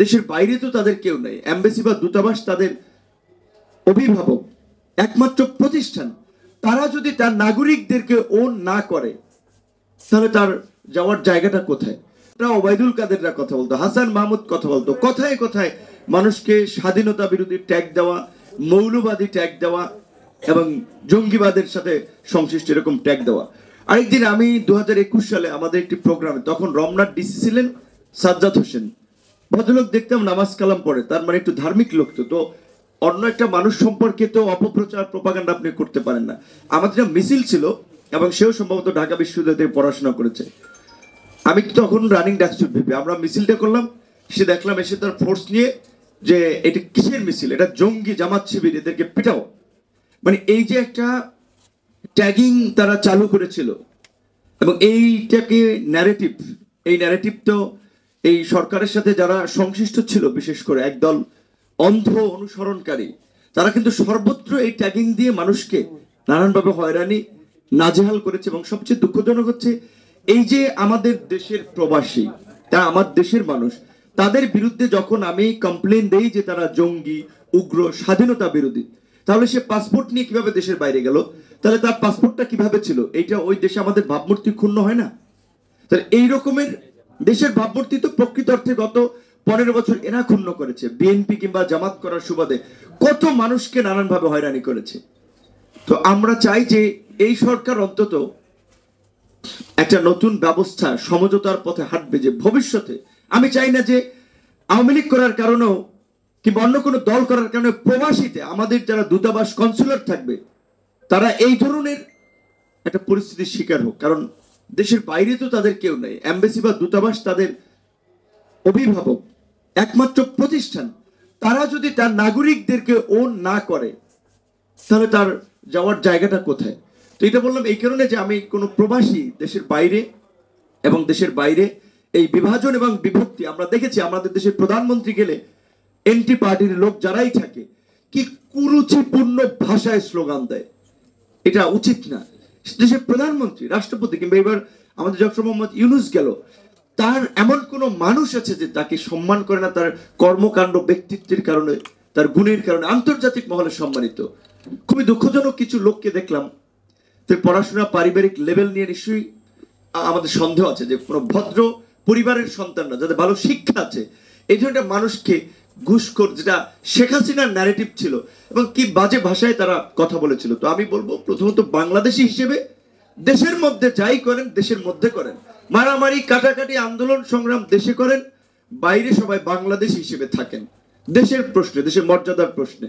দেশের বাইরে তো তাদের কেউ নাই, এমবাসি বা দূতাবাস তাদের অভিভাবক, একমাত্র প্রতিষ্ঠান। তারা যদি তার নাগরিকদেরকে ওন না করে তাহলে তার যাওয়ার জায়গাটা কোথায়? ওবায়দুল কাদেররা কথা বলতো, হাসান মাহমুদ কথা বলতো, কোথায় কোথায় মানুষকে স্বাধীনতা বিরোধী ট্যাগ দেওয়া, মৌলবাদী ট্যাগ দেওয়া এবং জঙ্গিবাদের সাথে সংশ্লিষ্ট এরকম ট্যাগ দেওয়া। আরেকদিন আমি 2021 সালে আমাদের একটি প্রোগ্রামে, তখন রমনার ডিসি ছিলেন সাজ্জাদ হোসেন, ভদ্রলোক দেখতাম নামাজ কালাম পড়ে, তার মানে একটু ধার্মিক লোক। তো অন্য একটা মানুষ সম্পর্কে তো অপপ্রচার প্রপাগান্ডা আপনি করতে পারেন না। আমাদের একটা মিছিল ছিল এবং সেও সম্ভবত ঢাকা বিশ্ববিদ্যালয় থেকে পড়াশোনা করেছে। আমি তখন রানিং ডাকসুট ভেবে আমরা মিছিলটা করলাম, সে দেখলাম এসে তার ফোর্স নিয়ে যে এটা কিসের মিছিল, এটা জঙ্গি জামাত শিবির, এদেরকে পিটাও। মানে এই যে একটা ট্যাগিং তারা চালু করেছিল এবং এইটাকে ন্যারেটিভ, এই ন্যারেটিভ তো এই সরকারের সাথে যারা সংশ্লিষ্ট ছিল, বিশেষ করে একদল অন্ধ অনুসরণকারী, তারা কিন্তু সর্বত্র এই ট্যাগিং দিয়ে মানুষকে নানানভাবে হয়রানি নাজেহাল করেছে। এবং সবচেয়ে দুঃখজনক হচ্ছে এই যে আমাদের দেশের প্রবাসী, তারা আমার দেশের মানুষ, তাদের বিরুদ্ধে যখন আমি কমপ্লেন দেই যে তারা জঙ্গি, উগ্র, স্বাধীনতা বিরোধী, তাহলে সে পাসপোর্ট নিয়ে কিভাবে দেশের বাইরে গেল? তাহলে তার পাসপোর্টটা কিভাবে ছিল? এইটা ওই দেশে আমাদের ভাবমূর্তি ক্ষুণ্ণ হয় না? তাহলে এই রকমের দেশের ভাবমূর্তি তো প্রকৃত অর্থে গত 15 বছর এরা ক্ষুণ্ণ করেছে। বিএনপি কিংবা জামাত করার সুবাদে কত মানুষকে নানানভাবে হয়রানি করেছে। তো আমরা চাই যে এই সরকার অন্তত একটা নতুন ব্যবস্থা, সমঝোতার পথে হাঁটবে, যে ভবিষ্যতে আমি চাই না যে আওয়ামী লীগ করার কারণেও কিংবা অন্য কোনো দল করার কারণে প্রবাসীতে আমাদের যারা দূতাবাস কনসুলার থাকবে তারা এই ধরনের একটা পরিস্থিতির শিকার হোক। কারণ দেশের বাইরে তো তাদের কেউ নাই, এমবাসি বা দূতাবাস তাদের অভিভাবক, একমাত্র প্রতিষ্ঠান। তারা যদি তার নাগরিকদেরকে ওন না করে তাহলে তার যাওয়ার জায়গাটা কোথায়? তো এটা বললাম এই কারণে যে আমি কোনো প্রবাসী দেশের বাইরে এবং দেশের বাইরে এই বিভাজন এবং বিভক্তি আমরা দেখেছি। আমাদের দেশের প্রধানমন্ত্রী গেলে এনটি পার্টির লোক যারাই থাকে কি কুরুচিপূর্ণ ভাষায় স্লোগান দেয়, এটা উচিত না। দেশের প্রধানমন্ত্রী, রাষ্ট্রপতি কিংবা এবার আমাদের ডক্টর মোহাম্মদ ইউনূস গেল, তার এমন কোনো মানুষ আছে যে তাকে সম্মান করে না তার কর্মকাণ্ড, ব্যক্তিত্বের কারণে, তার গুণের কারণে আন্তর্জাতিক মহলে সম্মানিত? খুবই দুঃখজনক কিছু লোককে দেখলাম, তার পড়াশোনা, পারিবারিক লেভেল নিয়ে নিশ্চয়ই আমাদের সন্দেহ আছে যে কোনো ভদ্র পরিবারের সন্তানরা, যাদের ভালো শিক্ষা আছে, এই ধরনের মানুষকে ঘুষখোর, যেটা শেখ হাসিনার ন্যারেটিভ ছিল, এবং কি বাজে ভাষায় তারা কথা বলেছিল। তো আমি বলবো প্রথমত বাংলাদেশি হিসেবে দেশের মধ্যে যাই করেন দেশের মধ্যে করেন, মারামারি, কাটাকাটি, আন্দোলন সংগ্রাম দেশে করেন, বাইরে সবাই বাংলাদেশি হিসেবে থাকেন, দেশের প্রশ্নে, দেশের মর্যাদার প্রশ্নে।